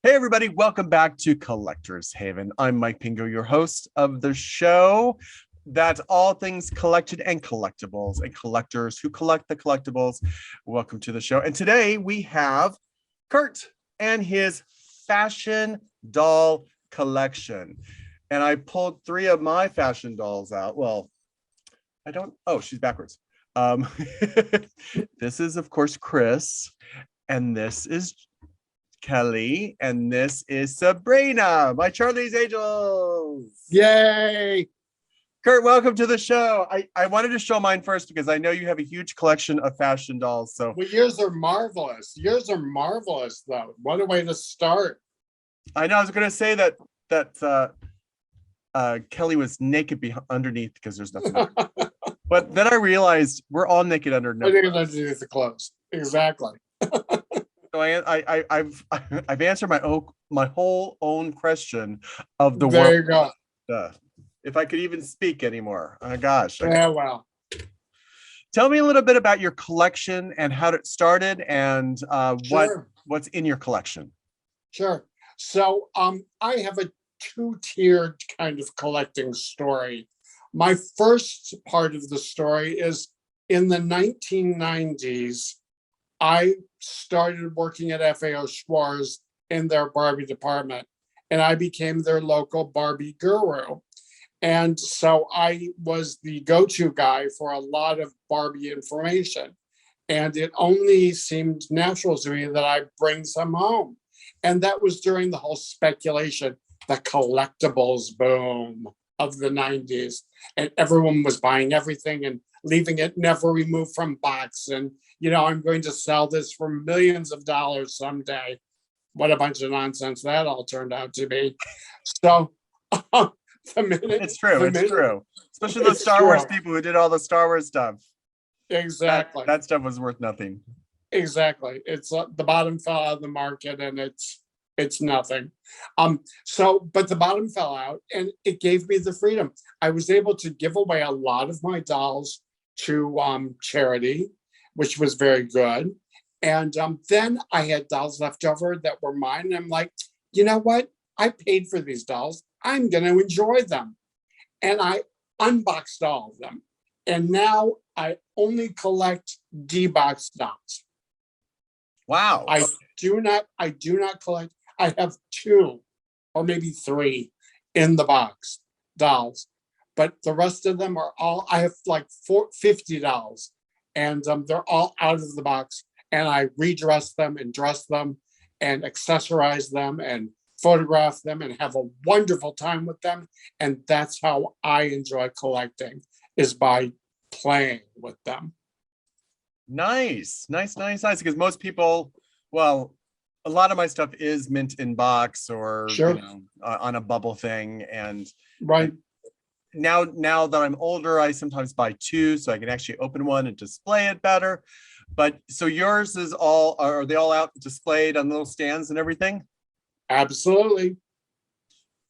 Hey, everybody, welcome back to Collector's Haven. I'm Mike Pingel, your host of the show. That's all things collected and collectibles and collectors who collect the collectibles. Welcome to the show. And today we have Kurt and his fashion doll collection. And I pulled three of my fashion dolls out. Well, she's backwards. This is, of course, Chris. And this is Kelly, and this is Sabrina, my Charlie's Angels. Yay! Kurt, welcome to the show. I wanted to show mine first because I know you have a huge collection of fashion dolls. So well, yours are marvelous. Yours are marvelous, though. What a way to start. I know I was going to say that Kelly was naked underneath because there's nothing. But then I realized we're all naked underneath the clothes. Exactly. So I've answered my whole own question of the there world. You go. If I could even speak anymore. Oh gosh. Yeah, well. Tell me a little bit about your collection and how it started and what's in your collection. Sure. So I have a two-tiered kind of collecting story. My first part of the story is in the 1990s. I started working at FAO Schwarz in their Barbie department, and I became their local Barbie guru. And so I was the go-to guy for a lot of Barbie information. And it only seemed natural to me that I bring some home. And that was during the whole speculation, the collectibles boom of the 90s. And everyone was buying everything and leaving it never removed from box. And I'm going to sell this for millions of dollars someday. What a bunch of nonsense that all turned out to be. So it's true. Especially those Star Wars people who did all the Star Wars stuff. Exactly. That stuff was worth nothing. Exactly. It's the bottom fell out of the market and it's nothing. But the bottom fell out and it gave me the freedom. I was able to give away a lot of my dolls to charity, which was very good. And then I had dolls left over that were mine. And I'm like, you know what? I paid for these dolls. I'm going to enjoy them. And I unboxed all of them. And now I only collect deboxed dolls. Wow. I do not collect. I have 2 or maybe 3 in the box dolls. But the rest of them are all, I have like 50 dolls. And they're all out of the box. And I redress them and dress them and accessorize them and photograph them and have a wonderful time with them. And that's how I enjoy collecting, is by playing with them. Nice. Because most people, well, a lot of my stuff is mint in box or on a bubble thing. And right. Now that I'm older, I sometimes buy 2 so I can actually open one and display it better. But so yours is are they all out displayed on little stands and everything? Absolutely.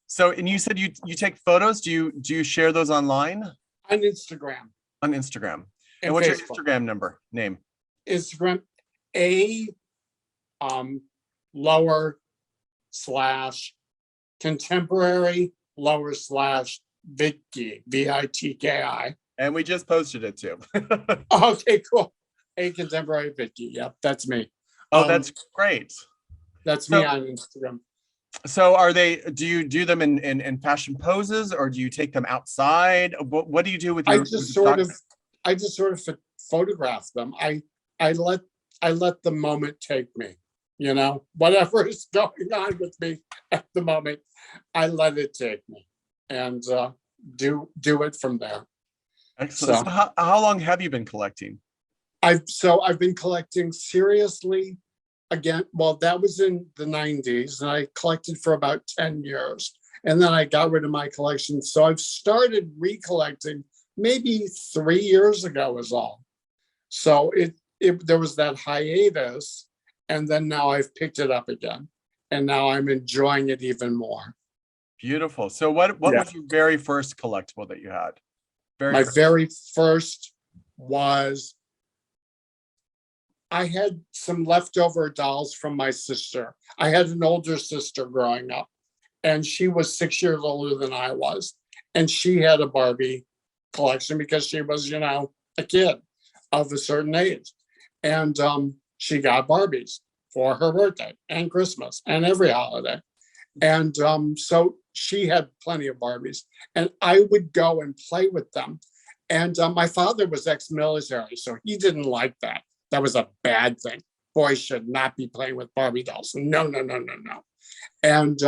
So, and you said you take photos. Do you share those online? On Instagram. On Instagram. And what's Facebook. Your Instagram name? Instagram /contemporary Vitki, Vitki. And we just posted it too. Okay, cool. A contemporary Vitki. Yep, that's me. Oh, that's great. That's me on Instagram. So do you do them in fashion poses or do you take them outside? What do you do with your I just sort of photograph them. I let the moment take me, whatever is going on with me at the moment, I let it take me and do it from there. Excellent. So how long have you been collecting? I've been collecting seriously again. Well, that was in the 90s and I collected for about 10 years and then I got rid of my collection. So I've started recollecting maybe 3 years ago is all. So there was that hiatus and then now I've picked it up again and now I'm enjoying it even more. Beautiful. So what was your very first collectible that you had? My very first was I had some leftover dolls from my sister. I had an older sister growing up, and she was 6 years older than I was. And she had a Barbie collection because she was, a kid of a certain age. And she got Barbies for her birthday and Christmas and every holiday. And so she had plenty of Barbies, and I would go and play with them. And my father was ex-military, so he didn't like that. That was a bad thing. Boys should not be playing with Barbie dolls. No, no, no, no, no. And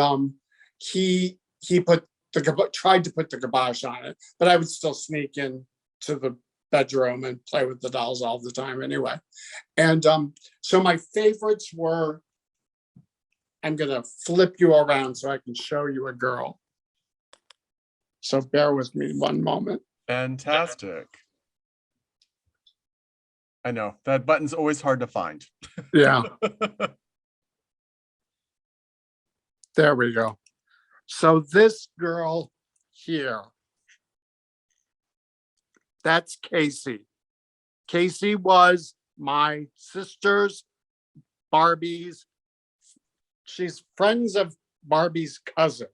he tried to put the kibosh on it, but I would still sneak in to the bedroom and play with the dolls all the time anyway. And so my favorites were, I'm going to flip you around so I can show you a girl. So bear with me one moment. Fantastic. I know that button's always hard to find. Yeah. There we go. So this girl here, that's Casey. Casey was my sister's Barbie's. She's friends of Barbie's cousin.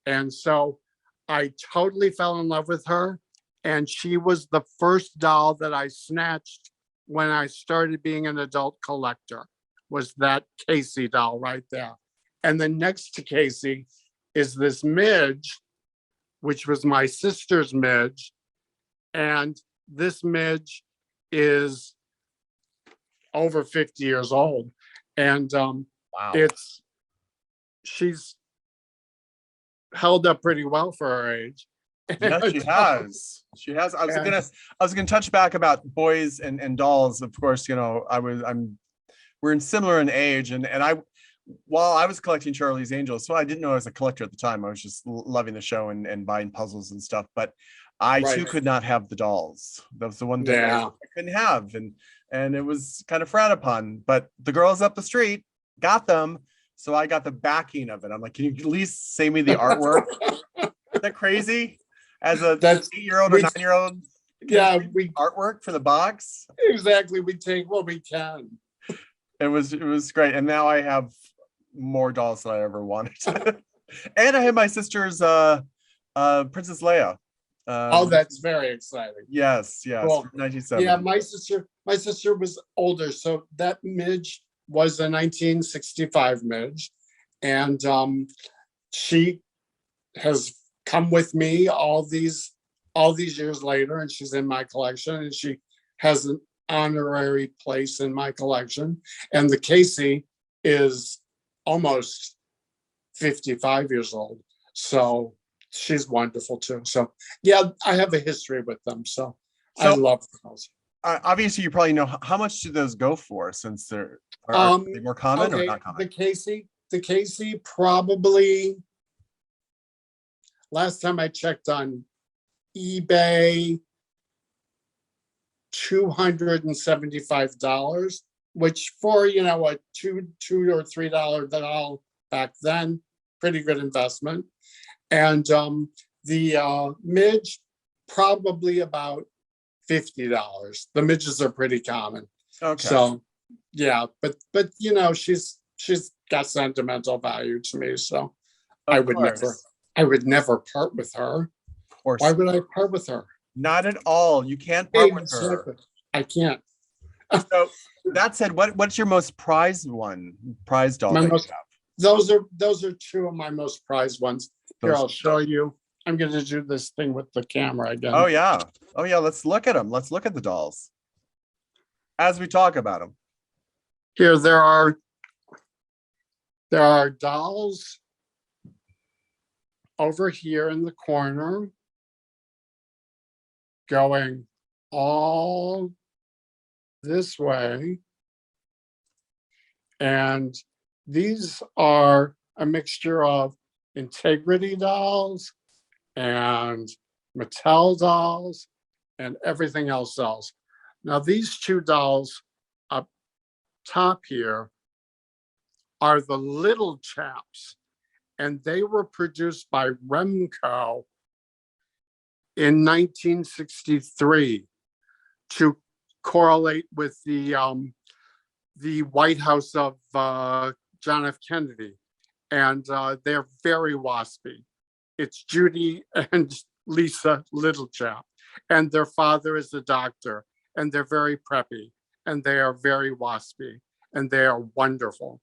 And so I totally fell in love with her. And she was the first doll that I snatched when I started being an adult collector, was that Casey doll right there. And then next to Casey is this midge, which was my sister's midge. And this midge is over 50 years old. And Wow. She's held up pretty well for her age. Yes, she has. She has. I was gonna touch back about boys and dolls. Of course, we're similar in age, and while I was collecting Charlie's Angels, so I didn't know I was a collector at the time. I was just loving the show and buying puzzles and stuff. But I too could not have the dolls. That was the one thing I couldn't have, and it was kind of frowned upon. But the girls up the street got them, so I got the backing of it. I'm like, can you at least say me the artwork? Isn't that crazy? As a 8-year-old or 9-year-old, we artwork for the box. Exactly, we take what we can. It was great, and now I have more dolls than I ever wanted. And I have my sister's Princess Leia. That's very exciting. Yes, cool. 1970. Yeah, my sister was older, so that midge was a 1965 midge, and she has come with me all these years later, and she's in my collection, and she has an honorary place in my collection. And the Casey is almost 55 years old, so she's wonderful too. So yeah, I have a history with them, so I love those. Obviously, you probably know how much do those go for, since are they more common or not common? The Casey probably, last time I checked on eBay, $275, which for a $2 or $3 doll back then, pretty good investment. And the midge, probably about $50. The midges are pretty common. Okay. So yeah, but she's got sentimental value to me. So I would never part with her. Of course. Why would I part with her? Not at all. You can't part with her. I can't. So that said, what's your most prized doll that you have? Those are two of my most prized ones. Here, I'll show you. I'm going to do this thing with the camera again. Oh yeah. Let's look at them. Let's look at the dolls as we talk about them. Here, there are dolls over here in the corner, going all this way. And these are a mixture of Integrity dolls and Mattel dolls and everything else. Now, these two dolls up top here are the little Chaps, and they were produced by Remco in 1963 to correlate with the the White House of John F. Kennedy, and they're very waspy. It's Judy and Lisa Littlechap, and their father is a doctor, and they're very preppy, and they are very waspy, and they are wonderful.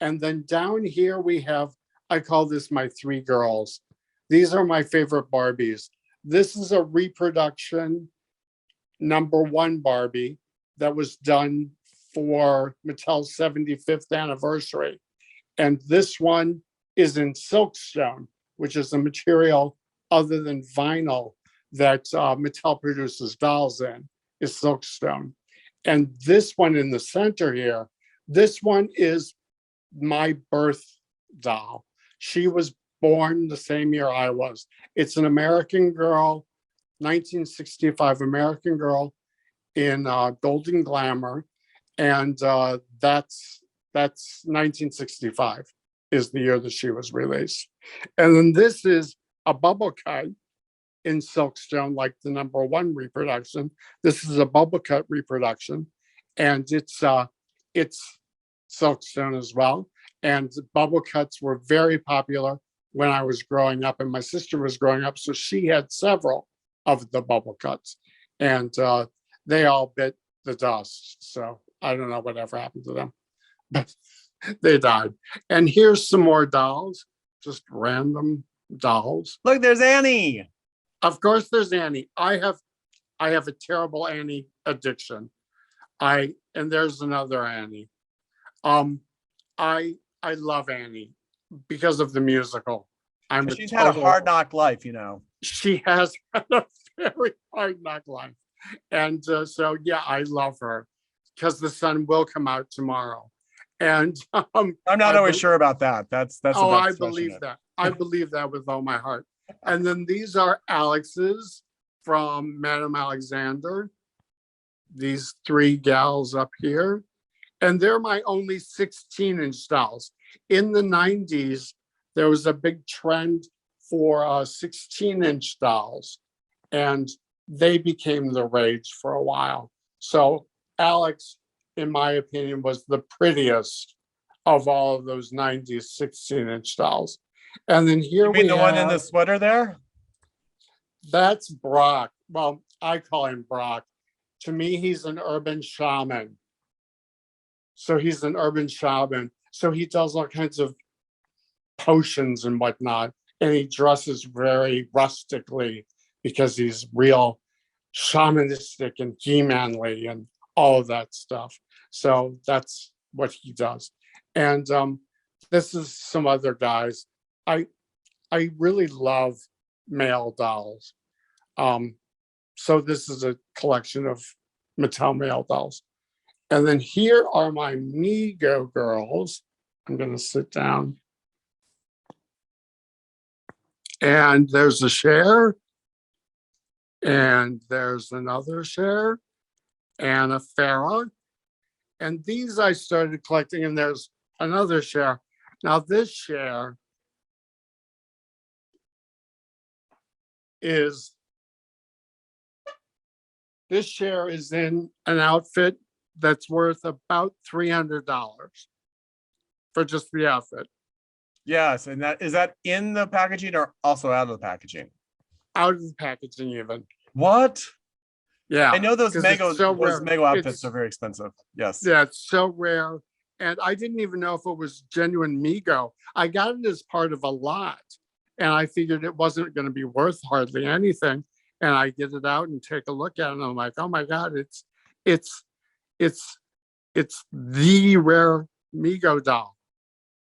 And then down here we have, I call this my three girls. These are my favorite Barbies. This is a reproduction #1 Barbie that was done for Mattel's 75th anniversary. And this one is in silkstone, which is a material other than vinyl that Mattel produces dolls in, is silkstone. And this one in the center here, this one is my birth doll. She was born the same year I was. It's an American girl, 1965 American girl in Golden Glamour. And that's 1965 is the year that she was released. And then this is a bubble cut in silkstone, like the #1 reproduction. This is a bubble cut reproduction, and it's silkstone as well. And bubble cuts were very popular when I was growing up, and my sister was growing up, so she had several of the bubble cuts, and they all bit the dust. So I don't know whatever happened to them, but they died. And here's some more dolls, just random dolls. Look, there's Annie. Of course, there's Annie. I have a terrible Annie addiction. And there's another Annie. I love Annie because of the musical. She's had a hard knock life, you know. She has had a very hard knock life. And so, yeah, I love her because the sun will come out tomorrow. And I'm not always sure about that. That's I believe that. I believe that with all my heart. And then these are Alex's from Madame Alexander. These three gals up here. And they're my only 16-inch dolls. In the 90s, there was a big trend for 16-inch dolls, and they became the rage for a while. So Alex, in my opinion, was the prettiest of all of those 90s 16-inch dolls. And then here we have one in the sweater there? That's Brock. Well, I call him Brock. To me, he's an urban shaman. So he's an urban shaman. So he does all kinds of potions and whatnot. And he dresses very rustically because he's real shamanistic and He-manly and all of that stuff. So that's what he does. And this is some other guys. I really love male dolls. So this is a collection of Mattel male dolls. And then here are my Mego girls. I'm going to sit down. And there's a Cher. And there's another Cher. And a Farrah. And these I started collecting. And there's another Cher. Now this Cher is in an outfit that's worth about $300 for just the outfit. Yes, and is that in the packaging or also out of the packaging? Out of the packaging, even. What? Yeah, I know those Mego outfits are very expensive. Yes. Yeah, it's so rare, and I didn't even know if it was genuine Mego. I got it as part of a lot, and I figured it wasn't going to be worth hardly anything. And I get it out and take a look at it, and I'm like, oh my God, it's the rare Mego doll.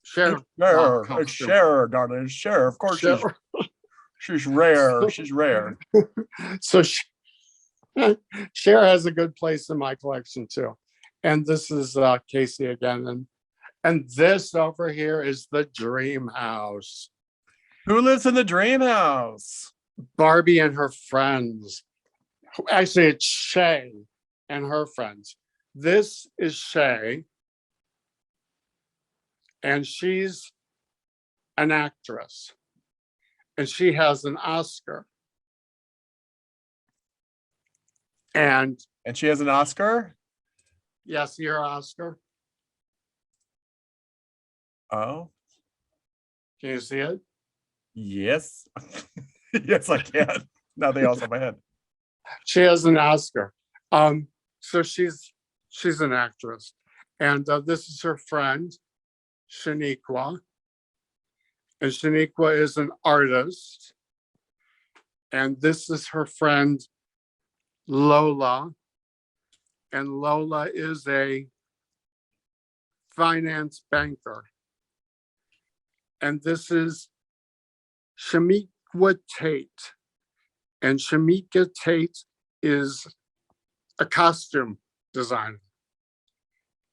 Cher. It's Cher, darling. It's Cher. Of course, Cher. She's rare. She's rare. So Cher has a good place in my collection too. And this is Casey again. And this over here is the Dream House. Who lives in the Dream House? Barbie and her friends. Actually, it's Shay and her friends. This is Shay. And she's an actress. And she has an Oscar. And she has an Oscar? Yes, your Oscar. Oh, Can you see it? yes. Yes, I can. Now they all saw my head. She has an Oscar. So she's an actress, and this is her friend, Shaniqua, and Shaniqua is an artist, and this is her friend Lola, and Lola is a finance banker, and this is Shamiqua Tate, and Shamika Tate is a costume designer.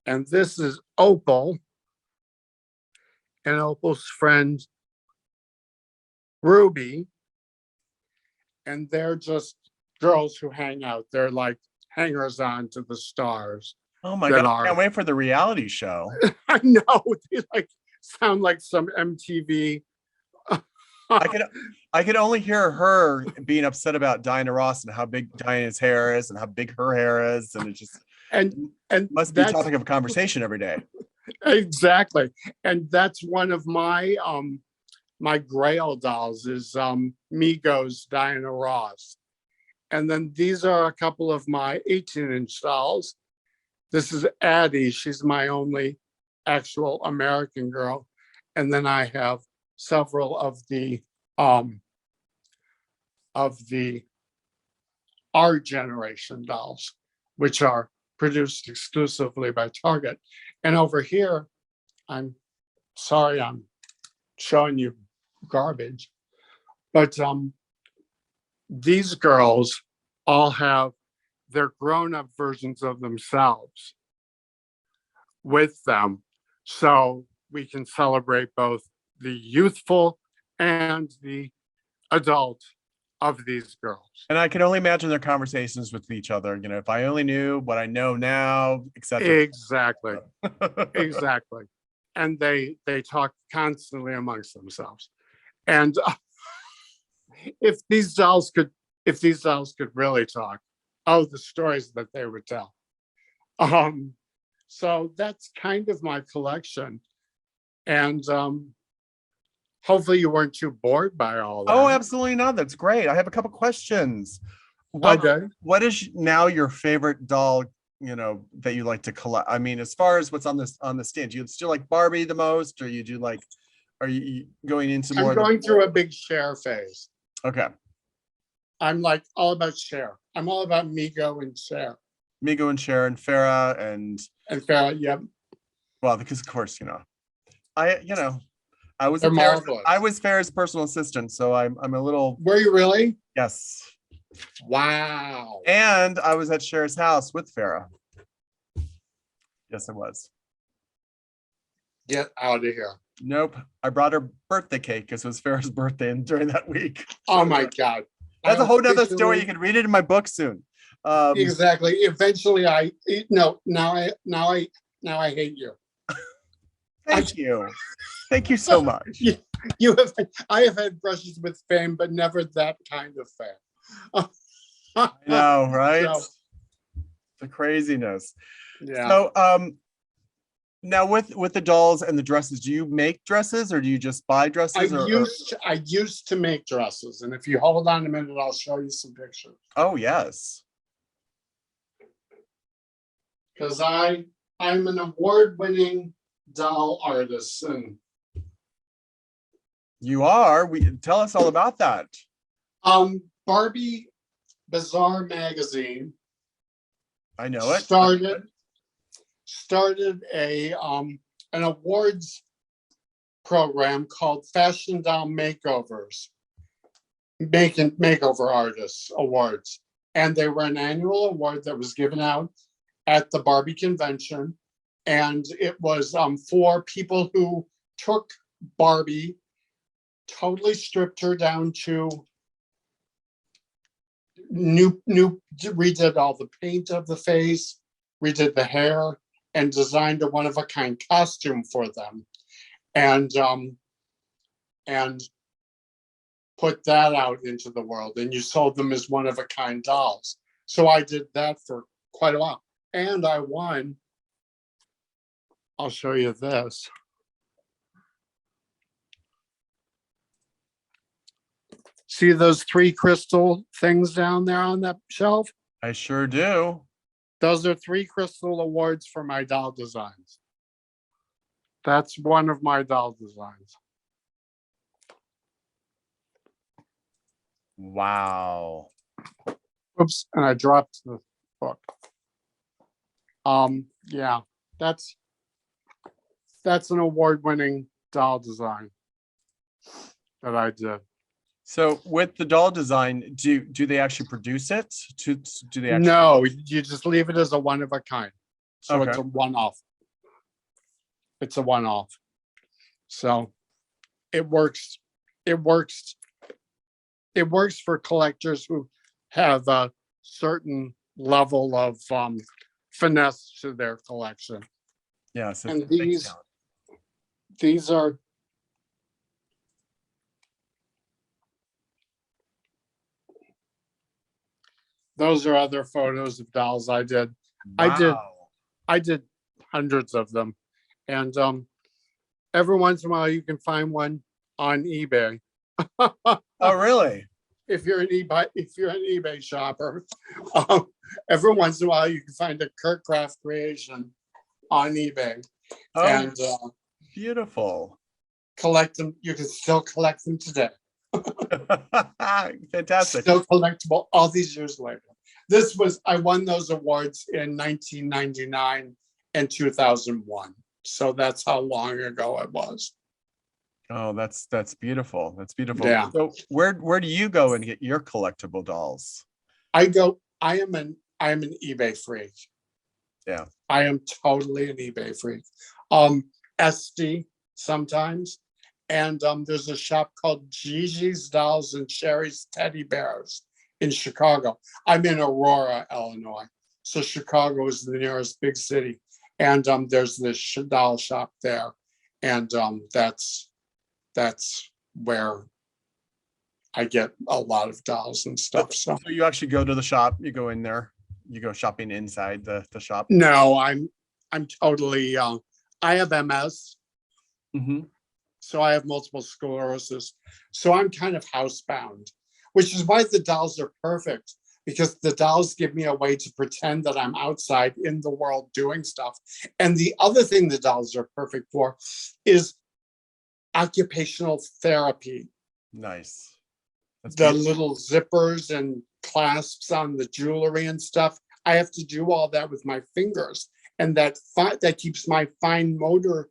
And this is Opal and Opal's friend Ruby. And they're just girls who hang out. They're like hangers on to the stars. Oh my God. I can't wait for the reality show. I know. They like sound like some MTV. I could only hear her being upset about Diana Ross and how big Diana's hair is and how big her hair is. And it just and must be a topic of conversation every day. Exactly. And that's one of my my Grail dolls is Migos Diana Ross. And then these are a couple of my 18-inch dolls. This is Addie. She's my only actual American girl. And then I have several of the our generation dolls, which are produced exclusively by Target. And over here, I'm sorry I'm showing you garbage, but these girls all have their grown-up versions of themselves with them, so we can celebrate both the youthful and the adult of these girls. And I can only imagine their conversations with each other. You know, if I only knew what I know now, etc. Exactly. Exactly. And they talk constantly amongst themselves. And if these dolls could really talk, oh, the stories that they would tell. So that's kind of my collection. And hopefully you weren't too bored by all that. Oh, absolutely not. That's great. I have a couple questions. What is now your favorite doll, you know, that you like to collect? I mean, as far as what's on the stand, do you still like Barbie the most, or you do like, are you going into more? I'm going through a big Cher phase. Okay. I'm like all about Cher. I'm all about Migo and Cher. Migo and Cher and Farrah and Farrah, yep. Well, because of course, you know, I was Farrah's personal assistant, so I'm a little. Were you really? Yes. Wow. And I was at Cher's house with Farrah. Yes, I was. Get out of here. Nope. I brought her birthday cake because it was Farrah's birthday and during that week. Oh my God. That's a whole nother story. You can read it in my book soon. Exactly. Eventually now I hate you. Thank you. Thank you so much. I have had brushes with fame, but never that kind of fame. I know, right? So, the craziness. Yeah. So now with the dolls and the dresses, do you make dresses or do you just buy dresses? I used to make dresses, and if you hold on a minute, I'll show you some pictures. Oh yes. Because I'm an award-winning doll artist, and you are. Tell us all about that. Barbie Bazaar magazine. I know it. Started a an awards program called Fashion Doll Makeovers, Makeover Artists Awards, and they were an annual award that was given out at the Barbie convention, and it was for people who took Barbie, totally stripped her down to redid all the paint of the face, redid the hair, and designed a one-of-a-kind costume for them, and put that out into the world, and you sold them as one-of-a-kind dolls. So I did that for quite a while, and I won. I'll show you this. See those 3 crystal things down there on that shelf? I sure do. Those are 3 crystal awards for my doll designs. That's one of my doll designs. Wow. Oops, and I dropped the book. Yeah, that's an award-winning doll design that I did. So with the doll design, do they actually produce it? Do they actually? No, you just leave it as a one of a kind. So Okay. it's a one-off. It's a one-off. So it works. It works. It works for collectors who have a certain level of finesse to their collection. Yeah. So And thanks, Alan. these are those are other photos of dolls I did. Wow. I did hundreds of them. And every once in a while you can find one on eBay. Oh, really? If you're an eBay shopper, every once in a while you can find a Kurt Craft creation on eBay. Oh, And beautiful. collect them. You can still collect them today. Fantastic. Still collectible all these years later. I won those awards in 1999 and 2001. So that's how long ago it was. Oh, that's beautiful. That's beautiful. Yeah. So where do you go and get your collectible dolls? I am an eBay freak. Yeah. I am totally an eBay freak. SD sometimes. And there's a shop called Gigi's Dolls and Sherry's Teddy Bears in Chicago. I'm in Aurora, Illinois. So Chicago is the nearest big city. And there's this doll shop there. And that's where I get a lot of dolls and stuff. So you actually go to the shop, you go in there, you go shopping inside the shop? No, I'm totally I have MS. Mm-hmm. So I have multiple sclerosis. So I'm kind of housebound, which is why the dolls are perfect, because the dolls give me a way to pretend that I'm outside in the world doing stuff. And the other thing the dolls are perfect for is occupational therapy. Nice. That's the beautiful. little zippers and clasps on the jewelry and stuff. I have to do all that with my fingers. And that keeps my fine motor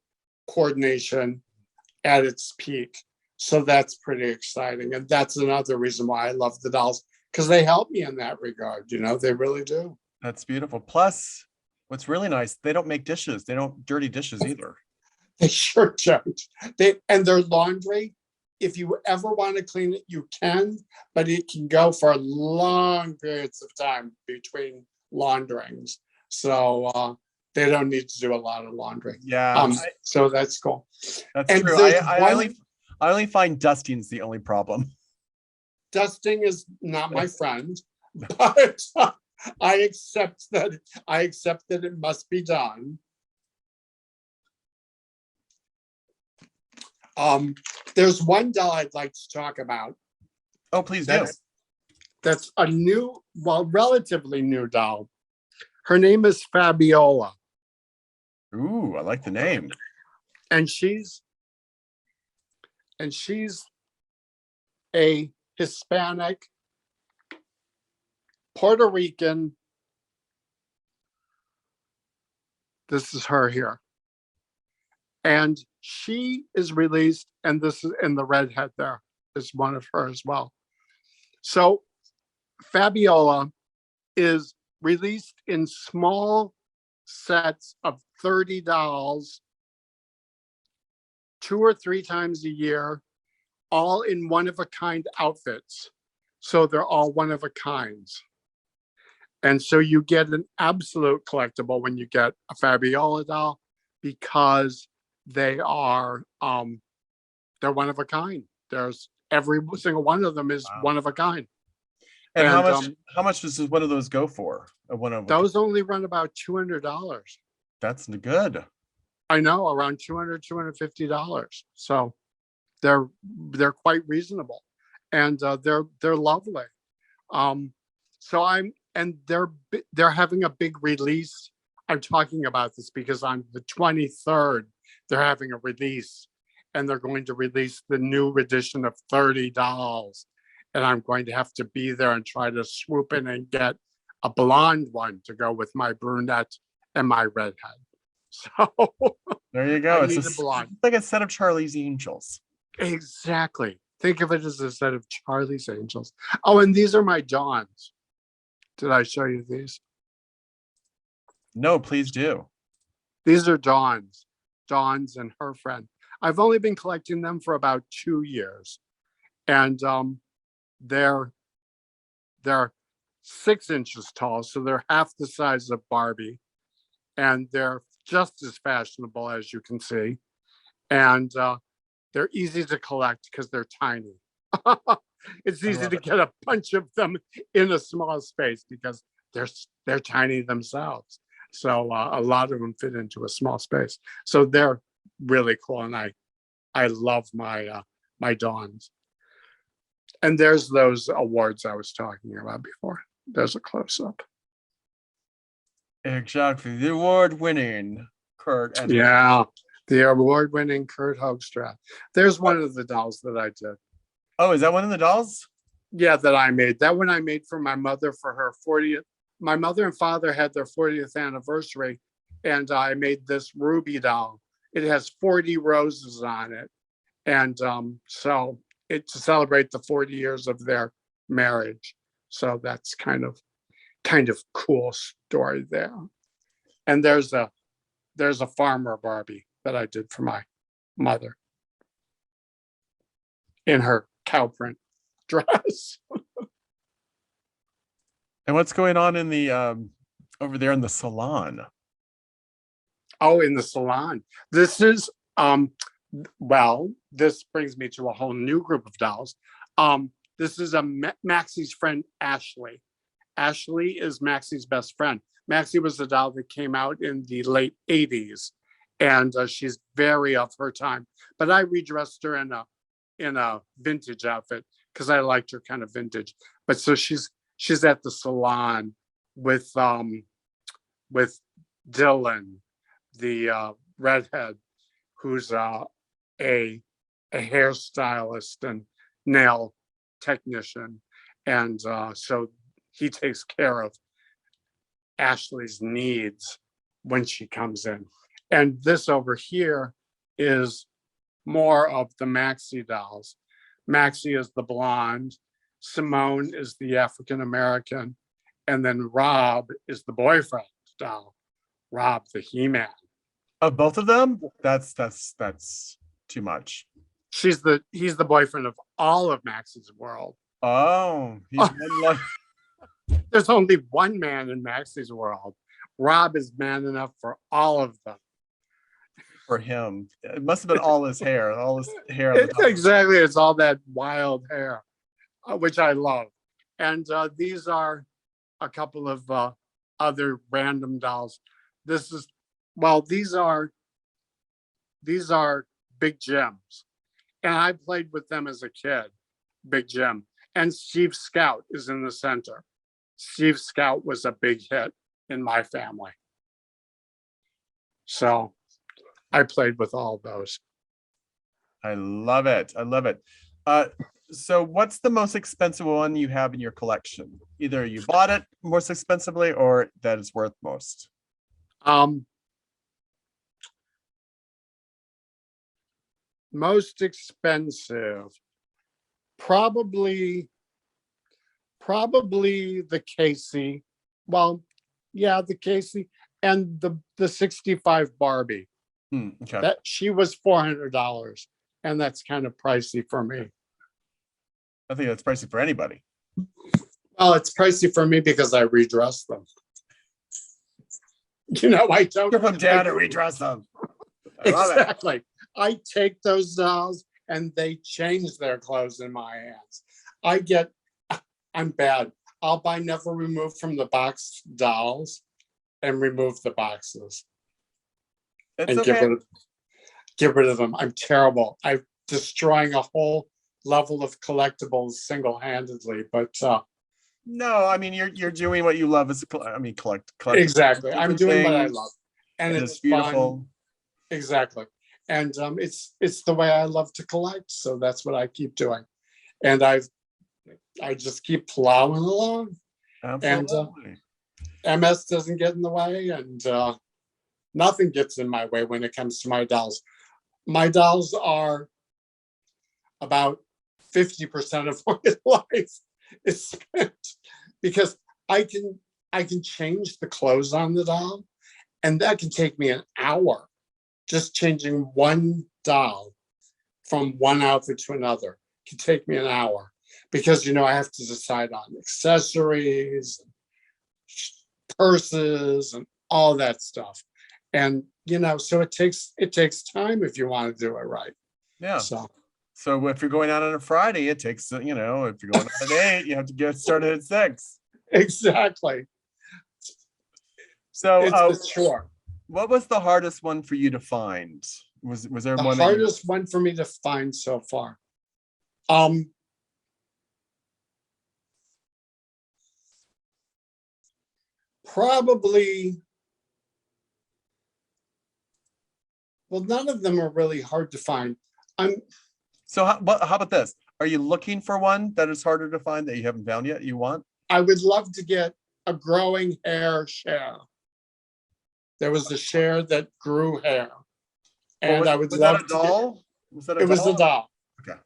coordination at its peak. So that's pretty exciting. And that's another reason why I love the dolls, because they help me in that regard. They really do. That's beautiful. Plus, what's really nice, they don't make dishes. They don't dirty dishes either. They sure don't. And their laundry, if you ever want to clean it, you can, but it can go for long periods of time between launderings. So they don't need to do a lot of laundry. Yeah. So that's cool. That's true. I only find dusting's the only problem. Dusting is not my friend, but I accept that it must be done. There's one doll I'd like to talk about. Oh, please do. That's a relatively new doll. Her name is Fabiola. Ooh, I like the name. And she's a Hispanic, Puerto Rican. This is her here. And she is released, and this is in the red head there is one of her as well. So Fabiola is released in small sets of 30 dolls 2 or 3 times a year, all in one-of-a-kind outfits. So they're all one-of-a-kinds. And so you get an absolute collectible when you get a Fabiola doll, because they are they're one of a kind. There's every single one of them is one of a kind. And how much does one of those go for? Those only run about $200. That's good. I know, around $200, $250. So they're quite reasonable. and they're lovely. So they're having a big release. I'm talking about this because on the 23rd, they're having a release, and they're going to release the new edition of 30 dolls. And I'm going to have to be there and try to swoop in and get a blonde one to go with my brunette and my redhead. So there you go. I It's need a blonde. like a set of Charlie's Angels. Exactly. Think of it as a set of Charlie's Angels. Oh, and these are my Dawns. Did I show you these? No, please do. These are Dawns and her friend. I've only been collecting them for about 2 years. And they're 6 inches tall, so they're half the size of Barbie. And they're just as fashionable as you can see. And they're easy to collect because they're tiny. It's easy to get a bunch of them in a small space because they're tiny themselves. So a lot of them fit into a small space. So they're really cool, and I love my my Dawns. And there's those awards I was talking about before. There's a close up. Exactly, the award-winning Kurt. Yeah, the award-winning Kurt Hoogstraat. There's one of the dolls that I did. Oh, is that one of the dolls? Yeah, that I made. That one I made for my mother for her 40th. My mother and father had their 40th anniversary, and I made this ruby doll. It has 40 roses on it. And so it's to celebrate the 40 years of their marriage. So that's kind of cool story there. And there's a farmer Barbie that I did for my mother in her cow print dress. And what's going on in the over there in the salon? Oh, in the salon. This is well, this brings me to a whole new group of dolls. This is Maxie's friend Ashley. Ashley is Maxie's best friend. Maxie was a doll that came out in the late 80s, and she's very of her time. But I redressed her in a vintage outfit because I liked her kind of vintage. But so she's at the salon with Dylan, the redhead, who's a hairstylist and nail technician, and so he takes care of Ashley's needs when she comes in. And this over here is more of the Maxie dolls. Maxie is the blonde, Simone is the African American, and then Rob is the boyfriend doll, Rob the He-Man. Of both of them? That's too much. He's the boyfriend of all of Maxie's world. Oh, he's There's only one man in Maxie's world. Rob is man enough for all of them. For him, it must have been all his hair. Exactly, it's all that wild hair, which I love. And these are a couple of other random dolls. These are Big Jims, and I played with them as a kid. Big Jim and Steve Scout is in the center. Steve Scout was a big hit in my family, so I played with all those. I love it. So what's the most expensive one you have in your collection? Either you bought it most expensively or that is worth most. Most expensive, probably the Casey. Well, yeah, the Casey and the 65 Barbie. Okay. That she was $400, and that's kind of pricey for me. I think that's pricey for anybody. Well, it's pricey for me because I redress them. I don't. You're from down to redress them. Exactly. I take those dolls and they change their clothes in my hands. I'm bad. I'll buy never removed from the box dolls and remove the boxes. It's and okay. get rid of them. I'm terrible. I'm destroying a whole level of collectibles single-handedly, but No, I mean you're doing what you love as collect exactly. I'm different doing what I things, love, and and it's it's fun. beautiful. Exactly. And it's the way I love to collect. So that's what I keep doing. And I just keep plowing along. Absolutely. And MS doesn't get in the way, and nothing gets in my way when it comes to my dolls. My dolls are about 50% of my life is spent, because I can change the clothes on the doll, and that can take me an hour just changing one doll from one outfit to another. It can take me an hour, because I have to decide on accessories, purses, and all that stuff. And so it takes time if you want to do it right. Yeah. So if you're going out on a Friday, it takes, if you're going out at 8, you have to get started at 6. exactly. So It's sure. what was the hardest one for you to find? Was there The one hardest one for me to find so far? Probably. Well, none of them are really hard to find. So how about this? Are you looking for one that is harder to find that you haven't found yet? You want? I would love to get a growing hair Cher. There was a Cher that grew hair, and I would love to doll? Was that a it doll? was a doll. Okay.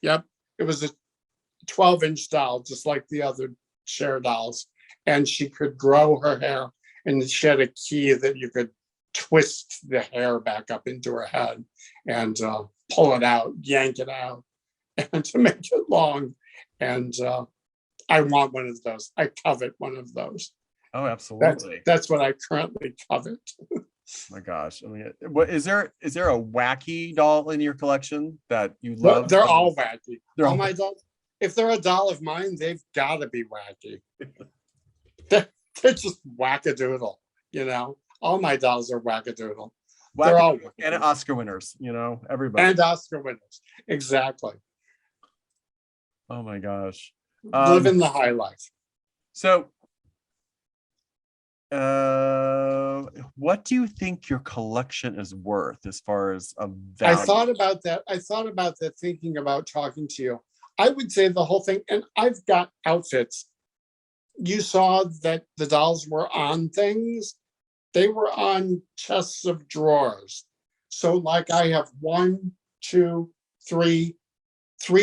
Yep, it was a 12-inch doll, just like the other Cher dolls, and she could grow her hair, and she had a key that you could twist the hair back up into her head and pull it out, yank it out, and to make it long. And I want one of those. I covet one of those. Oh, absolutely. That's what I currently covet. My gosh. I mean, what is there a wacky doll in your collection that you love? They're all wacky. All my dolls, if they're a doll of mine, they've got to be wacky. They're just wackadoodle, All my dolls are wackadoodle. They're all wackadoodle. And Oscar winners, everybody. And Oscar winners. Exactly. Oh my gosh. Living the high life. So what do you think your collection is worth as far as a value? I thought about that thinking about talking to you. I would say the whole thing, and I've got outfits. You saw that the dolls were on things. They were on chests of drawers. So like I have 1, 2, 3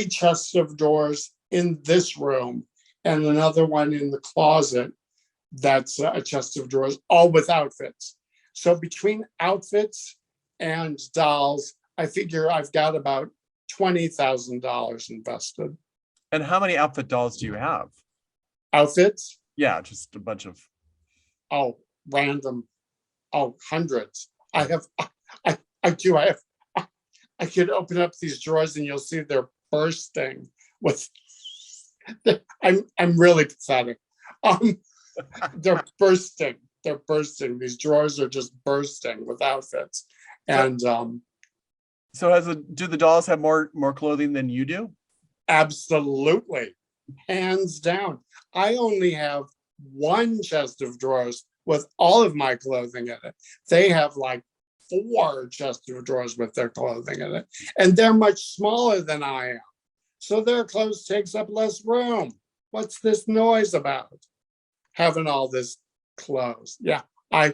chests of drawers in this room, and another one in the closet. That's a chest of drawers, all with outfits. So between outfits and dolls, I figure I've got about $20,000 invested. And how many outfit dolls do you have? Outfits? Yeah, just a bunch of. Oh, random. Oh, hundreds. I do. I could open up these drawers and you'll see they're bursting with. I'm really pathetic. They're bursting. They're bursting. These drawers are just bursting with outfits. And so do the dolls have more clothing than you do? Absolutely. Hands down. I only have one chest of drawers with all of my clothing in it. They have like 4 chests of drawers with their clothing in it. And they're much smaller than I am. So their clothes takes up less room. What's this noise about? Having all this clothes. Yeah. I'm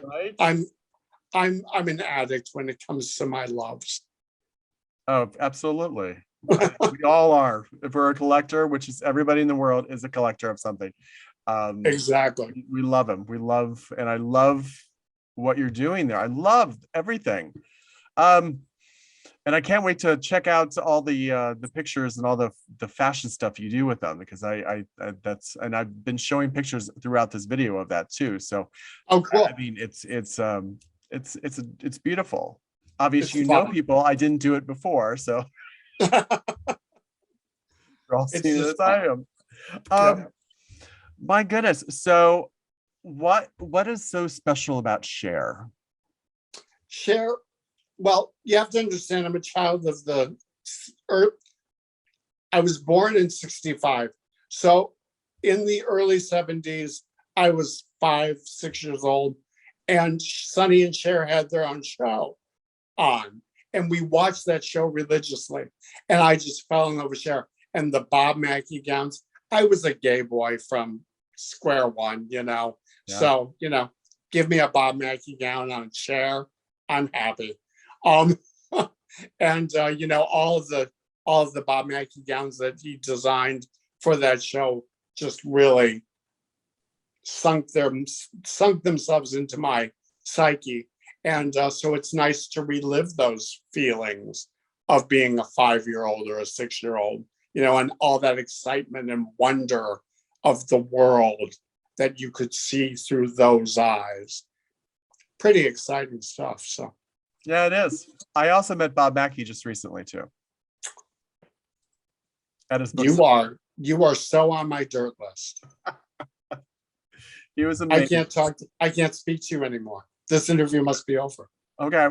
an addict when it comes to my loves. Oh, absolutely. We all are. If we're a collector, which is everybody in the world is a collector of something. Exactly. We love them. And I love what you're doing there. I love everything. And I can't wait to check out all the pictures and all the fashion stuff you do with them, because and I've been showing pictures throughout this video of that too. So, oh, cool. I mean, it's beautiful. Obviously, it's people. I didn't do it before, so you're all seeing it as I am. Yeah. My goodness. So, what is so special about Cher? Cher. Well, you have to understand, I'm a child of the I was born in 65. So in the early 70s, I was 5, 6 years old, and Sonny and Cher had their own show on. And we watched that show religiously. And I just fell in love with Cher. And the Bob Mackie gowns. I was a gay boy from square one, you know. Yeah. So, you know, give me a Bob Mackie gown on a Cher, I'm happy. And you know, all of the Bob Mackie gowns that he designed for that show just really sunk themselves into my psyche. And so it's nice to relive those feelings of being a 5-year-old or a 6-year-old, you know, and all that excitement and wonder of the world that you could see through those eyes. Pretty exciting stuff. So yeah, it is. I also met Bob Mackie just recently too. At his book you are so on my dirt list. He was amazing. I can't speak to you anymore. This interview must be over. Okay.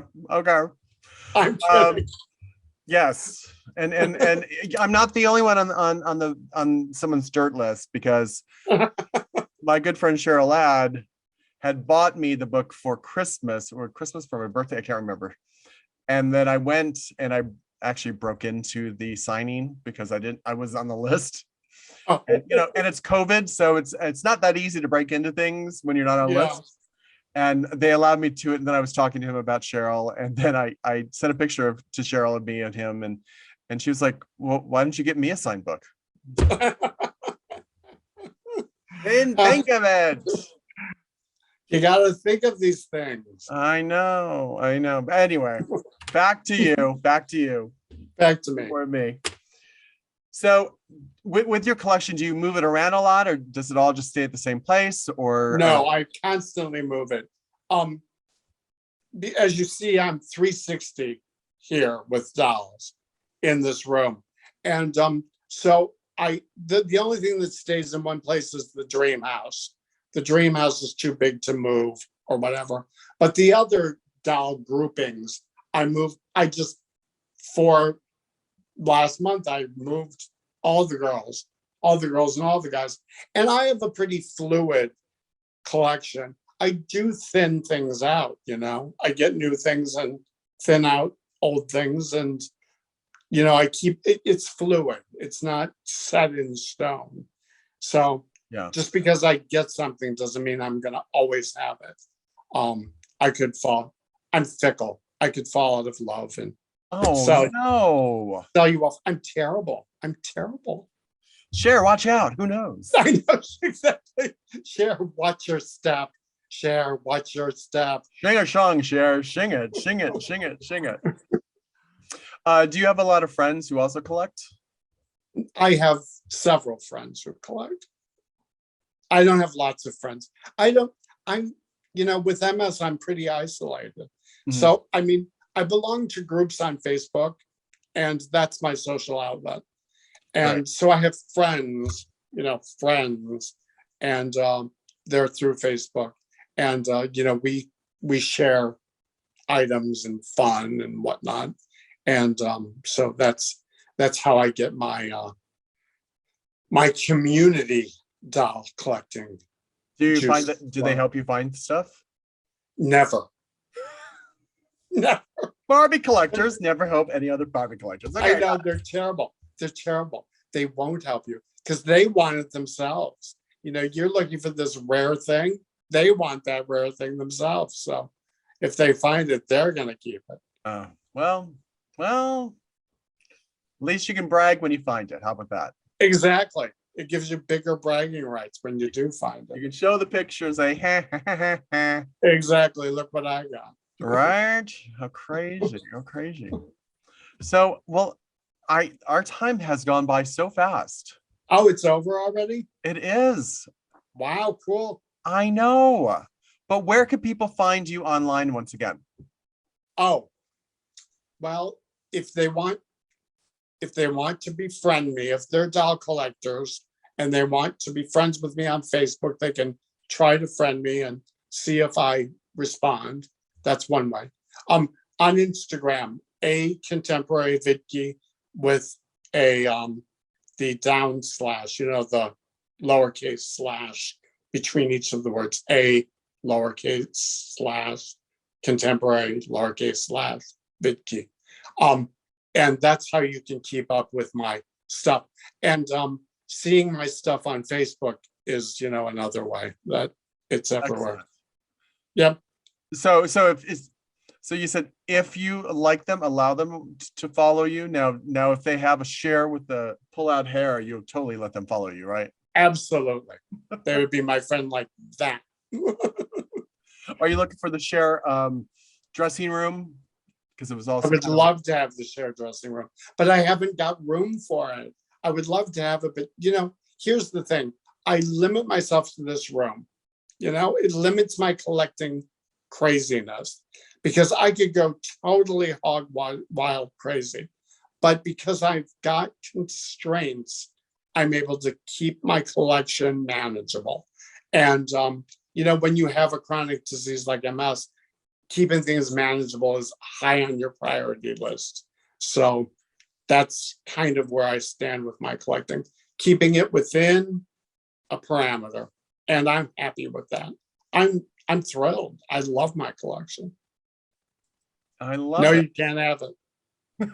I'm kidding. Yes, and I'm not the only one on someone's dirt list, because my good friend Cheryl Ladd had bought me the book for Christmas for my birthday. I can't remember. And then I went and I actually broke into the signing because I was on the list. Oh. And, you know, and it's COVID, so it's not that easy to break into things when you're not on a list. And they allowed me to it. And then I was talking to him about Cheryl. And then I sent a picture to Cheryl and me and him. And she was like, well, why didn't you get me a signed book? Didn't think of it. You got to think of these things. I know. But anyway, back to you. Back to me. Or me. So with your collection, do you move it around a lot, or does it all just stay at the same place? Or no, I constantly move it. As you see, I'm 360 here with dolls in this room. And so the only thing that stays in one place is the dream house. The dream house is too big to move or whatever. But the other doll groupings, for last month, I moved all the girls and all the guys. And I have a pretty fluid collection. I do thin things out, you know. I get new things and thin out old things. And, you know, I keep it's fluid. It's not set in stone. So yeah, just because I get something doesn't mean I'm going to always have it. I'm fickle. I could fall out of love and no. Tell you off. I'm terrible. Cher, watch out. Who knows? I know, exactly. Cher, watch your step. Cher, watch your step. Sing a song, Cher. Sing it. Do you have a lot of friends who also collect? I have several friends who collect. I don't have lots of friends. With MS, I'm pretty isolated. Mm-hmm. So, I mean, I belong to groups on Facebook, and that's my social outlet. And right. So I have friends, and they're through Facebook. And, we share items and fun and whatnot. And so that's how I get my my community doll collecting. Do they help you find stuff? Never. Barbie collectors never help any other Barbie collectors. Okay. I know, they're terrible. They won't help you because they want it themselves. You know, you're looking for this rare thing. They want that rare thing themselves. So if they find it, they're going to keep it. Well, at least you can brag when you find it. How about that? Exactly. It gives you bigger bragging rights when you do find it. You can show the picture and say, ha. Exactly. Look what I got. Right? How crazy. So, our time has gone by so fast. Oh, it's over already? It is. Wow, cool. I know. But where can people find you online once again? Oh, well, if they want to befriend me, if they're doll collectors and they want to be friends with me on Facebook, they can try to friend me and see if I respond. That's one way. On Instagram, a contemporary Vidki with a the down slash, the lowercase slash between each of the words, a lowercase slash contemporary lowercase slash vidkey. And that's how you can keep up with my stuff. And seeing my stuff on Facebook is, another way that it's everywhere. Excellent. Yep. So you said if you like them, allow them to follow you. Now if they have a Cher with the pull-out hair, you'll totally let them follow you, right? Absolutely. They would be my friend like that. Are you looking for the Cher dressing room? Because it was also I would love to have the Cher dressing room, but I haven't got room for it. I would love to have it, but here's the thing. I limit myself to this room. It limits my collecting craziness because I could go totally hog wild crazy. But because I've got constraints, I'm able to keep my collection manageable. And, when you have a chronic disease like MS, keeping things manageable is high on your priority list. So that's kind of where I stand with my collecting, keeping it within a parameter. And I'm happy with that. I'm thrilled. I love my collection. I love No, it. you can't have it.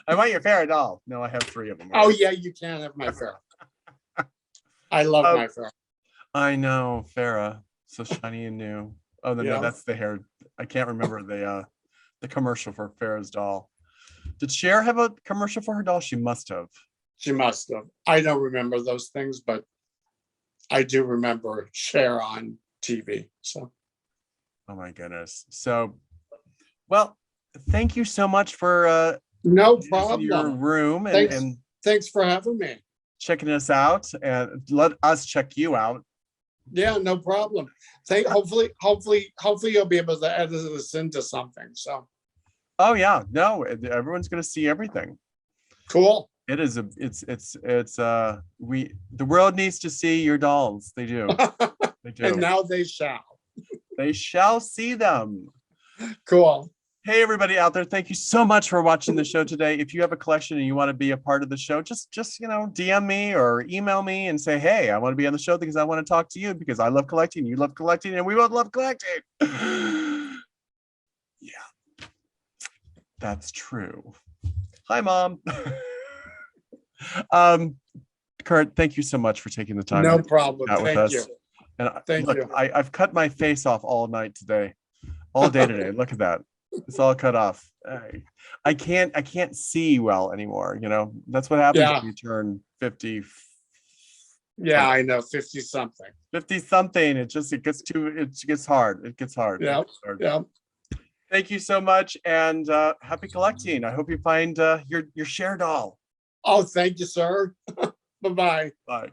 I want your Farrah doll. No, I have 3 of them. Oh yeah, you can't have my Farrah. I love my Farrah. I know, Farrah. So shiny and new. Oh, no, that's the hair. I can't remember the commercial for Farrah's doll. Did Cher have a commercial for her doll? She must have. She must have. I don't remember those things, but I do remember Cher on TV. So. Oh my goodness. So, well, thank you so much for no problem. Your room and thanks for having me. Checking us out, and let us check you out. Yeah, no problem. Hopefully you'll be able to edit this into something. So. Oh yeah, no, everyone's going to see everything. Cool. It is the world needs to see your dolls. They do. They do. And now they shall. They shall see them. Cool. Hey, everybody out there. Thank you so much for watching the show today. If you have a collection and you want to be a part of the show, just DM me or email me and say, hey, I want to be on the show because I want to talk to you because I love collecting. You love collecting and we both love collecting. Yeah, that's true. Hi, Mom. Kurt, thank you so much for taking the time. No problem. Thank you. And thank you. I've cut my face off all night today, all day today. Look at that. It's all cut off. I can't see well anymore. That's what happens when you turn 50. Yeah, I know. 50 something. 50 something. It gets hard. It gets hard. Yeah. Yeah. Thank you so much, and happy collecting. I hope you find your Cher doll. Oh, thank you, sir. Bye-bye. Bye.